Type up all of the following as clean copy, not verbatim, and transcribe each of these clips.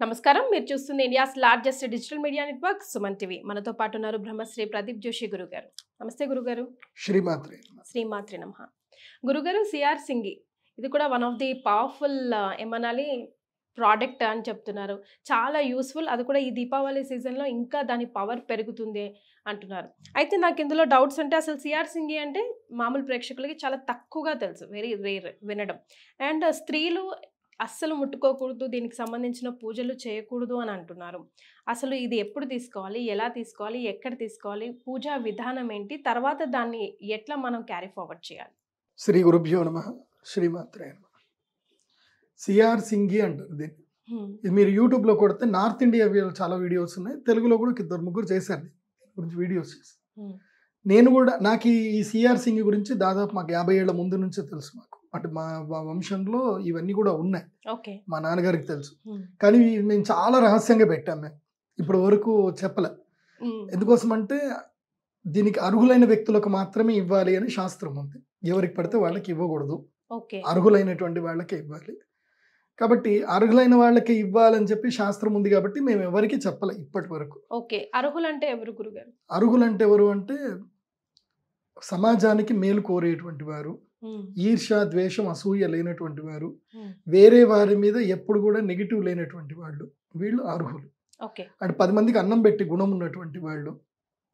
నమస్కారం. మీరు చూస్తుంది India's largest digital media network Suman TV. మనతో పాటు ఉన్నారు బ్రహ్మశ్రీ ప్రదీప్ జోషి గురుగారు. నమస్తే గురుగారు. శ్రీమాత్రే శ్రీమాత్రి నమః. గురుగారు, సిఆర్ సింగి ఇది కూడా వన్ ఆఫ్ ది పవర్ఫుల్ ఏమనాలి ప్రోడక్ట్ అని చెప్తున్నారు. చాలా యూస్ఫుల్. అది కూడా ఈ దీపావళి సీజన్లో ఇంకా దాని పవర్ పెరుగుతుంది అంటున్నారు. అయితే నాకు ఇందులో డౌట్స్ అంటే అసలు సిఆర్ సింగి అంటే మామూలు ప్రేక్షకులకి చాలా తక్కువగా తెలుసు, వెరీ రేర్ వినడం. అండ్ స్త్రీలు అస్సలు ముట్టుకోకూడదు, దీనికి సంబంధించిన పూజలు చేయకూడదు అని అంటున్నారు. అసలు ఇది ఎప్పుడు తీసుకోవాలి, ఎలా తీసుకోవాలి, ఎక్కడ తీసుకోవాలి, పూజా విధానం ఏంటి, తర్వాత దాన్ని ఎట్లా మనం క్యారీ ఫార్వర్డ్ చేయాలి? శ్రీ గురుభ్యో నమః. శ్రీమాత్రే నమః. సిఆర్ సింగి అంటారు దీన్ని. ఇది మీరు యూట్యూబ్లో కొడితే నార్త్ ఇండియా చాలా వీడియోస్ ఉన్నాయి. తెలుగులో కూడా ఇద్దరు ముగ్గురు చేశారు దీని గురించి వీడియోస్ చేసి. నేను కూడా నాకు ఈ సిఆర్ సింగి గురించి దాదాపు మాకు 50 ఏళ్ల ముందు నుంచే తెలుసు. మాకు అంటే మా వంశంలో ఇవన్నీ కూడా ఉన్నాయి. మా నాన్నగారికి తెలుసు. కానీ మేము చాలా రహస్యంగా పెట్టాం. మేము ఇప్పటి వరకు చెప్పలే. ఎందుకోసం అంటే దీనికి అర్హులైన వ్యక్తులకు మాత్రమే ఇవ్వాలి అని శాస్త్రం ఉంది. ఎవరికి పడితే వాళ్ళకి ఇవ్వకూడదు, అర్హులైనటువంటి వాళ్ళకే ఇవ్వాలి. కాబట్టి అర్హులైన వాళ్ళకి ఇవ్వాలని చెప్పి శాస్త్రం ఉంది. కాబట్టి మేము ఎవరికి చెప్పలే ఇప్పటి వరకు. అర్హులంటే ఎవరు గురుగారు? అర్హులంటే ఎవరు అంటే సమాజానికి మేలు కోరేటువంటి వారు, ఈర్ష ద్వేషం అసూయ లేనటువంటి వారు, వేరే వారి మీద ఎప్పుడు కూడా నెగిటివ్ లేనటువంటి వాళ్ళు, వీళ్ళు అర్హులు. అంటే 10 మందికి అన్నం పెట్టి గుణం ఉన్నటువంటి వాళ్ళు,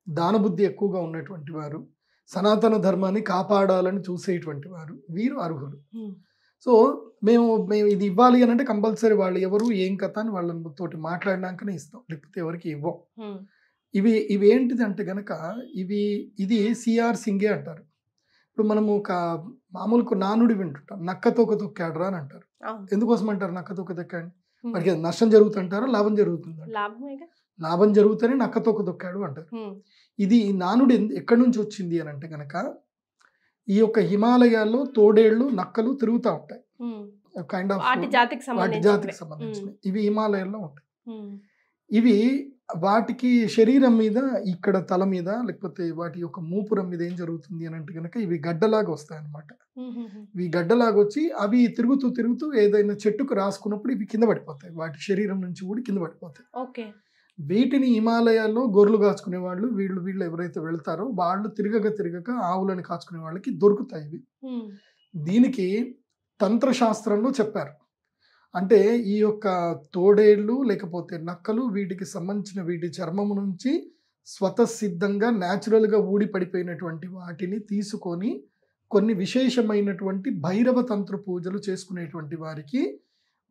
దానబుద్ధి ఎక్కువగా ఉన్నటువంటి వారు, సనాతన ధర్మాన్ని కాపాడాలని చూసేటువంటి వారు, వీరు అర్హులు. సో మేము ఇది ఇవ్వాలి అని అంటే కంపల్సరీ వాళ్ళు ఎవరు ఏం కథ అని వాళ్ళతోటి మాట్లాడినాకనే ఇస్తాం, లేకపోతే ఎవరికి ఇవ్వం. ఇవి ఏంటిది అంటే గనక ఇది సిఆర్ సింగే అంటారు. ఇప్పుడు మనము ఒక మామూలు నానుడి వింటుంటాం, నక్క తోక తొక్కాడరా అని అంటారు. ఎందుకోసం అంటారు నక్క తోక తొక్కాడు? వాడికి నష్టం జరుగుతుంటారా, లాభం జరుగుతుందా? లాభం జరుగుతూనే నక్క తోక తొక్కాడు అంటారు. ఇది నానుడి ఎక్కడి నుంచి వచ్చింది అని అంటే గనక ఈ యొక్క హిమాలయాల్లో తోడేళ్లు నక్కలు తిరుగుతూ ఉంటాయి. కైండ్ ఆఫ్ వాటి జాతికి సంబంధించినవి. ఇవి హిమాలయాల్లో ఉంటాయి. ఇవి వాటికి శరీరం మీద ఇక్కడ తల మీద లేకపోతే వాటి యొక్క మూపురం మీద ఏం జరుగుతుంది అని అంటే కనుక ఇవి గడ్డలాగా వస్తాయి అన్నమాట. ఇవి గడ్డలాగా వచ్చి అవి తిరుగుతూ తిరుగుతూ ఏదైనా చెట్టుకు రాసుకున్నప్పుడు ఇవి కింద పడిపోతాయి, వాటి శరీరం నుంచి కూడా కింద పడిపోతాయి. వీటిని హిమాలయాల్లో గొర్రెలు కాచుకునే వాళ్ళు వీళ్ళు ఎవరైతే వెళ్తారో వాళ్ళు తిరగక ఆవులను కాచుకునే వాళ్ళకి దొరుకుతాయి ఇవి. దీనికి తంత్రశాస్త్రంలో చెప్పారు. అంటే ఈ యొక్క తోడేళ్ళు లేకపోతే నక్కలు వీటికి సంబంధించిన వీటి చర్మము నుంచి స్వతసిద్ధంగా న్యాచురల్గా ఊడి పడిపోయినటువంటి వాటిని తీసుకొని కొన్ని విశేషమైనటువంటి భైరవ తంత్ర పూజలు చేసుకునేటువంటి వారికి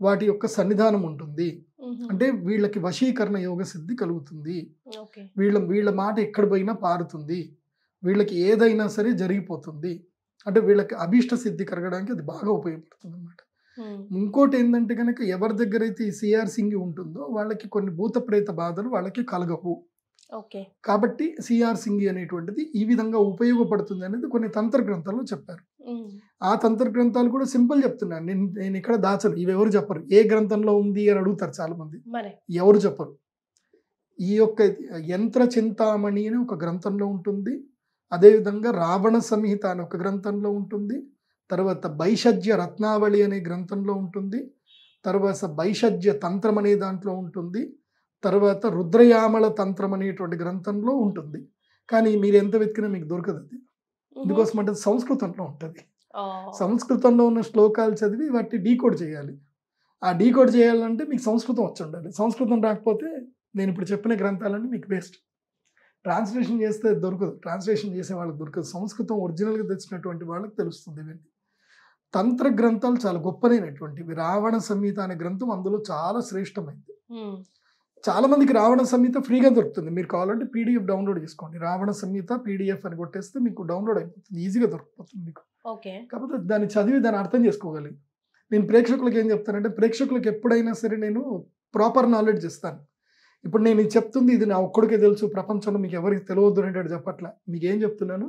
వాటి యొక్క సన్నిధానం ఉంటుంది. అంటే వీళ్ళకి వశీకరణ యోగ సిద్ధి కలుగుతుంది. వీళ్ళ మాట ఎక్కడ పోయినా పారుతుంది, వీళ్ళకి ఏదైనా సరే జరిగిపోతుంది. అంటే వీళ్ళకి అభీష్ట సిద్ధి కలగడానికి అది బాగా ఉపయోగపడుతుంది అన్నమాట. ఇంకోటి ఏంటంటే కనుక ఎవరి దగ్గర అయితే ఈ సిఆర్ సింగి ఉంటుందో వాళ్ళకి కొన్ని భూత ప్రేత బాధలు వాళ్ళకి కలగవు. కాబట్టి సిఆర్ సింగి అనేటువంటిది ఈ విధంగా ఉపయోగపడుతుంది అనేది కొన్ని తంత్ర గ్రంథాల్లో చెప్పారు. ఆ తంత్ర గ్రంథాలు కూడా సింపుల్ చెప్తున్నాను, నేను ఇక్కడ దాచను. ఇవి ఎవరు చెప్పరు. ఏ గ్రంథంలో ఉంది అని అడుగుతారు చాలా మంది, ఎవరు చెప్పరు. ఈ యొక్క యంత్ర చింతామణి అని ఒక గ్రంథంలో ఉంటుంది, అదేవిధంగా రావణ సంహిత అని ఒక గ్రంథంలో ఉంటుంది, తర్వాత బైషజ్య రత్నావళి అనే గ్రంథంలో ఉంటుంది, తర్వాత బైషజ్య తంత్రం అనే దాంట్లో ఉంటుంది, తర్వాత రుద్రయామల తంత్రం అనేటువంటి గ్రంథంలో ఉంటుంది. కానీ మీరు ఎంత వెతికినా మీకు దొరకదు అది. ఎందుకోసం అంటే సంస్కృతంలో ఉంటుంది. సంస్కృతంలో ఉన్న శ్లోకాలు చదివి వాటిని డీకోడ్ చేయాలి. ఆ డీకోడ్ చేయాలంటే మీకు సంస్కృతం వచ్చి ఉండాలి. సంస్కృతం రాకపోతే నేను ఇప్పుడు చెప్పిన గ్రంథాలన్నీ మీకు వేస్ట్. ట్రాన్స్లేషన్ చేస్తే దొరకదు, ట్రాన్స్లేషన్ చేసే వాళ్ళకి దొరకదు. సంస్కృతం ఒరిజినల్గా తెచ్చినటువంటి వాళ్ళకి తెలుస్తుంది. ఇవన్నీ తంత్ర గ్రంథాలు చాలా గొప్పనైనటువంటివి. రావణ సంహిత అనే గ్రంథం అందులో చాలా శ్రేష్టమైంది. చాలా మందికి రావణ సంహిత ఫ్రీగా దొరుకుతుంది. మీరు కావాలంటే పీడిఎఫ్ డౌన్లోడ్ చేసుకోండి. రావణ సంహిత పీడిఎఫ్ అని కొట్టేస్తే మీకు డౌన్లోడ్ అయిపోతుంది, ఈజీగా దొరికిపోతుంది మీకు. కాకపోతే దాన్ని చదివి దాన్ని అర్థం చేసుకోగలిగి నేను ప్రేక్షకులకు ఏం చెప్తానంటే, ప్రేక్షకులకు ఎప్పుడైనా సరే నేను ప్రాపర్ నాలెడ్జ్ ఇస్తాను. ఇప్పుడు నేను ఇది చెప్తుంది ఇది నా ఒక్కడికే తెలుసు, ప్రపంచంలో మీకు ఎవరికి తెలియదు అనేటట్టు చెప్పట్లే. మీకు ఏం చెప్తున్నాను,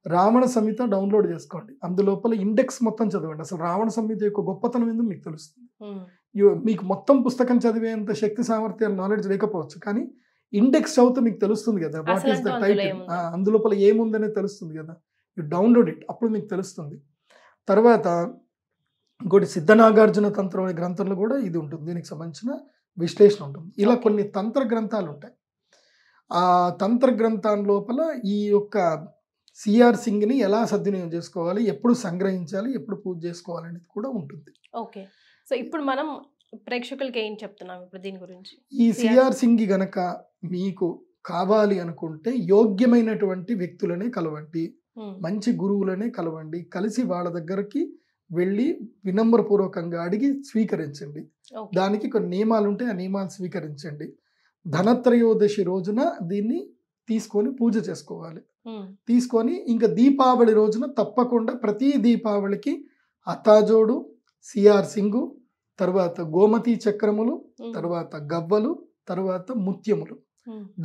రావణ సంహిత డౌన్లోడ్ చేసుకోండి, అందులోపల ఇండెక్స్ మొత్తం చదవండి. అసలు రావణ సంహిత యొక్క గొప్పతనం ఏందో మీకు తెలుస్తుంది. మీకు మొత్తం పుస్తకం చదివేంత శక్తి సామర్థ్యాలు నాలెడ్జ్ లేకపోవచ్చు, కానీ ఇండెక్స్ చదివితే మీకు తెలుస్తుంది కదా, వాట్ ఈస్ ద టైటిల్, అందులోపల ఏముందనే తెలుస్తుంది కదా. యూ డౌన్లోడ్ ఇట్, అప్పుడు మీకు తెలుస్తుంది. తర్వాత ఇంకోటి సిద్ధనాగార్జున తంత్రం అనే గ్రంథంలో కూడా ఇది ఉంటుంది. దీనికి సంబంధించిన విశ్లేషణ ఉంటుంది. ఇలా కొన్ని తంత్ర గ్రంథాలు ఉంటాయి. ఆ తంత్ర గ్రంథాల లోపల ఈ యొక్క సిఆర్ సింగ్ని ఎలా సద్వినియోగం చేసుకోవాలి, ఎప్పుడు సంగ్రహించాలి, ఎప్పుడు పూజ చేసుకోవాలి అనేది కూడా ఉంటుంది. ఓకే. సో ఇప్పుడు మనం ప్రేక్షకులకి ఏం చెప్తున్నాం ఇప్పుడు దీని గురించి? ఈ సిఆర్ సింగ్ గనక మీకు కావాలి అనుకుంటే యోగ్యమైనటువంటి వ్యక్తులనే కలవండి, మంచి గురువులనే కలవండి, కలిసి వాళ్ళ దగ్గరికి వెళ్ళి వినమ్రపూర్వకంగా అడిగి స్వీకరించండి. దానికి కొన్ని నియమాలు ఉంటాయి, ఆ నియమాలు స్వీకరించండి. ధనత్రయోదశి రోజున దీన్ని తీసుకొని పూజ చేసుకోవాలి. తీసుకొని ఇంకా దీపావళి రోజున తప్పకుండా ప్రతి దీపావళికి అతాజోడు, సిఆర్ సింగు, తర్వాత గోమతి చక్రములు, తర్వాత గవ్వలు, తర్వాత ముత్యములు,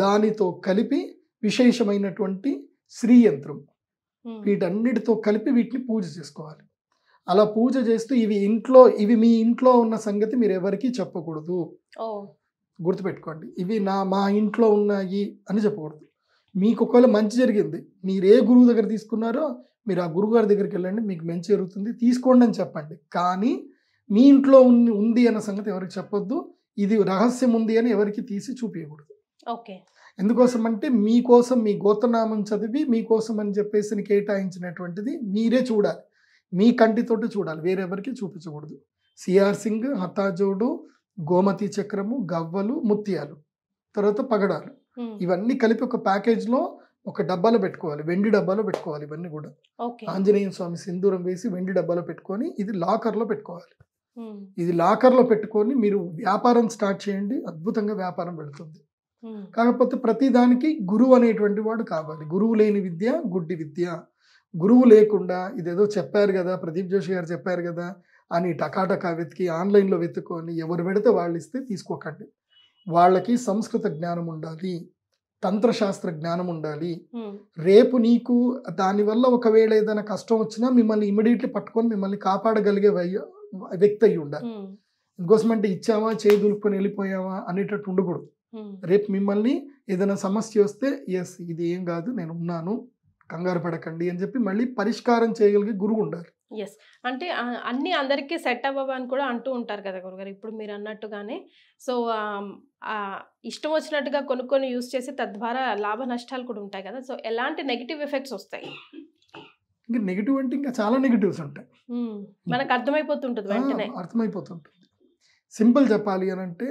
దానితో కలిపి విశేషమైనటువంటి శ్రీయంత్రం, వీటన్నిటితో కలిపి వీటిని పూజ చేసుకోవాలి. అలా పూజ చేస్తూ ఇవి మీ ఇంట్లో ఉన్న సంగతి మీరు ఎవరికి చెప్పకూడదు. గుర్తుపెట్టుకోండి, ఇవి మా ఇంట్లో ఉన్నాయి అని చెప్పకూడదు. మీకు ఒకవేళ మంచి జరిగింది, మీరు ఏ గురువు దగ్గర తీసుకున్నారో మీరు ఆ గురువు గారి దగ్గరికి వెళ్ళండి, మీకు మంచి జరుగుతుంది, తీసుకోండి అని చెప్పండి. కానీ మీ ఇంట్లో ఉంది అన్న సంగతి ఎవరికి చెప్పొద్దు. ఇది రహస్యం ఉంది అని ఎవరికి తీసి చూపించకూడదు. ఓకే. ఎందుకోసం అంటే మీకోసం మీ గోత్రనామం చదివి మీకోసం అని చెప్పేసి కేటాయించినటువంటిది మీరే చూడాలి, మీ కంటితోటి చూడాలి, వేరెవరికి చూపించకూడదు. సిఆర్ సింగ్, హతాజోడు, గోమతి చక్రము, గవ్వలు, ముత్యాలు, తర్వాత పగడాలు, ఇవన్నీ కలిపి ఒక ప్యాకేజ్లో ఒక డబ్బాలో పెట్టుకోవాలి, వెండి డబ్బాలో పెట్టుకోవాలి. ఇవన్నీ కూడా ఆంజనేయ స్వామి సింధూరం వేసి వెండి డబ్బాలో పెట్టుకొని ఇది లాకర్లో పెట్టుకోవాలి. ఇది లాకర్లో పెట్టుకొని మీరు వ్యాపారం స్టార్ట్ చేయండి, అద్భుతంగా వ్యాపారం పెడుతుంది. కాకపోతే ప్రతి దానికి గురువు అనేటువంటి వాడు కావాలి. గురువు లేని విద్య గుడ్డి విద్య. గురువు లేకుండా ఇదేదో చెప్పారు కదా, ప్రదీప్ జోషి గారు చెప్పారు కదా అని టకాటకా వెతికి ఆన్లైన్లో వెతుక్కొని ఎవరు పెడితే వాళ్ళు ఇస్తే తీసుకోకండి. వాళ్ళకి సంస్కృత జ్ఞానం ఉండాలి, తంత్రశాస్త్ర జ్ఞానం ఉండాలి. రేపు నీకు దానివల్ల ఒకవేళ ఏదైనా కష్టం వచ్చినా మిమ్మల్ని ఇమీడియట్లీ పట్టుకొని మిమ్మల్ని కాపాడగలిగే వ్యక్తి అయ్యి ఉండాలి. ఇంకోసమంటే ఇచ్చావా చేయి దులుపుకొని వెళ్ళిపోయావా అనేటట్టు ఉండకూడదు. రేపు మిమ్మల్ని ఏదైనా సమస్య వస్తే ఎస్ ఇది ఏం కాదు, నేను ఉన్నాను, కంగారు పడకండి అని చెప్పి మళ్ళీ పరిష్కారం చేయగలిగే గురువు ఉండాలి. ఎస్, అంటే అన్ని అందరికీ సెట్ అవ్వవని కూడా అంటూ ఉంటారు కదా గురుగారు, ఇప్పుడు మీరు అన్నట్టుగానే. సో ఇష్టం వచ్చినట్టుగా కొనుక్కొని యూజ్ చేసి తద్వారా లాభ నష్టాలు కూడా ఉంటాయి కదా. సో ఎలాంటి నెగిటివ్ ఎఫెక్ట్స్ వస్తాయి? ఇంకా నెగిటివ్ అంటే ఇంకా చాలా నెగిటివ్స్ ఉంటాయి, మనకు అర్థమైపోతుంటుంది, వెంటనే అర్థమైపోతుంటుంది. సింపుల్ చెప్పాలి అని అంటే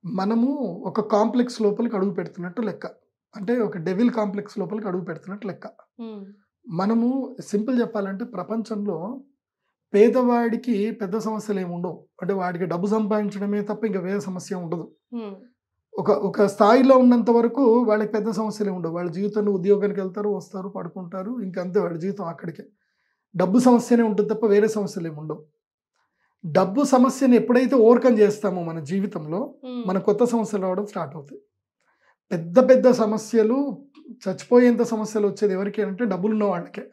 మనము ఒక కాంప్లెక్స్ లోపలికి అడుగు పెడుతున్నట్టు లెక్క, అంటే ఒక డెవిల్ కాంప్లెక్స్ లోపలికి అడుగు పెడుతున్నట్టు లెక్క. మనము సింపుల్ చెప్పాలంటే ప్రపంచంలో పేదవాడికి పెద్ద సమస్యలు ఏమి ఉండవు, అంటే వాడికి డబ్బు సంపాదించడమే తప్ప ఇంకా వేరే సమస్య ఉండదు. ఒక స్థాయిలో ఉన్నంత వరకు వాళ్ళకి పెద్ద సమస్యలు ఏమి ఉండవు. వాళ్ళ జీవితంలో ఉద్యోగానికి వెళ్తారు, వస్తారు, పడుకుంటారు, ఇంకా అంతే వాళ్ళ జీవితం అక్కడికే. డబ్బు సమస్యనే ఉంటుంది తప్ప వేరే సమస్యలు ఏమి ఉండవు. డబ్బు సమస్యను ఎప్పుడైతే ఓవర్కమ్ చేస్తామో మన జీవితంలో మన కొత్త సమస్యలు రావడం స్టార్ట్ అవుతాయి. పెద్ద పెద్ద సమస్యలు, చచ్చిపోయేంత సమస్యలు వచ్చేది ఎవరికి అంటే డబ్బులున్న వాళ్ళకే.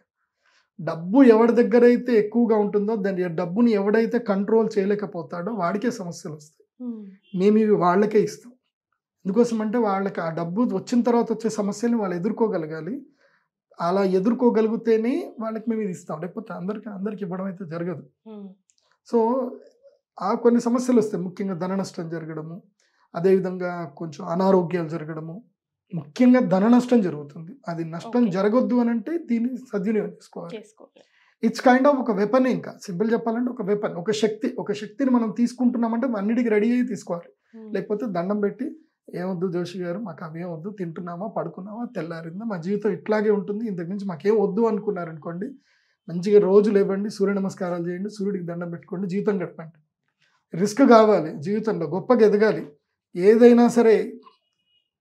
డబ్బు ఎవరి దగ్గర అయితే ఎక్కువగా ఉంటుందో దాని డబ్బుని ఎవడైతే కంట్రోల్ చేయలేకపోతాడో వాడికే సమస్యలు వస్తాయి. మేము ఇవి వాళ్ళకే ఇస్తాం. ఎందుకోసం అంటే వాళ్ళకి ఆ డబ్బు వచ్చిన తర్వాత వచ్చే సమస్యని వాళ్ళు ఎదుర్కోగలగాలి. అలా ఎదుర్కోగలిగితేనే వాళ్ళకి మేము ఇది ఇస్తాం, లేకపోతే అందరికి ఇవ్వడం అయితే జరగదు. సో ఆ కొన్ని సమస్యలు వస్తాయి, ముఖ్యంగా ధన నష్టం జరగడము, అదేవిధంగా కొంచెం అనారోగ్యాలు జరగడము, ముఖ్యంగా ధన నష్టం జరుగుతుంది. అది నష్టం జరగొద్దు అని అంటే దీన్ని సద్వినియోగం చేసుకోవాలి. ఇట్స్ కైండ్ ఆఫ్ ఒక వెపన్. ఇంకా సింపుల్ చెప్పాలంటే ఒక వెపన్, ఒక శక్తిని మనం తీసుకుంటున్నామంటే అన్నిటికీ రెడీ అయ్యి తీసుకోవాలి. లేకపోతే దండం పెట్టి ఏమొద్దు జోషి గారు, మాకు అవేం వద్దు, తింటున్నామా, పడుకున్నామా, తెల్లారిందా, మా జీవితం ఇట్లాగే ఉంటుంది, ఇంతకు మించి మాకేం వద్దు అనుకున్నారనుకోండి, మంచిగా రోజులు ఇవ్వండి, సూర్య నమస్కారాలు చేయండి, సూర్యుడికి దండం పెట్టుకోండి, జీవితం గడపండి. రిస్క్ కావాలి జీవితంలో, గొప్పగా ఎదగాలి, ఏదైనా సరే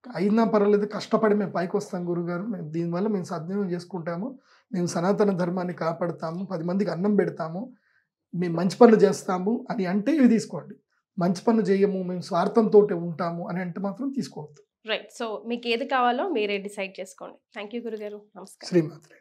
అయినా పర్వాలేదు, కష్టపడి మేము పైకి వస్తాం గురుగారు, మేము దీనివల్ల మేము సద్వినియోగం చేసుకుంటాము, మేము సనాతన ధర్మాన్ని కాపాడుతాము, 10 మందికి అన్నం పెడతాము, మేము మంచి పనులు చేస్తాము అని అంటే ఇవి తీసుకోండి. మంచి పనులు చేయము, మేము స్వార్థంతో ఉంటాము అని అంటే మాత్రం తీసుకోవద్దు. రైట్. సో మీకు ఏది కావాలో మీరే డిసైడ్ చేసుకోండి. థ్యాంక్ యూ గురుగారు. నమస్కారం. శ్రీమాత్రే.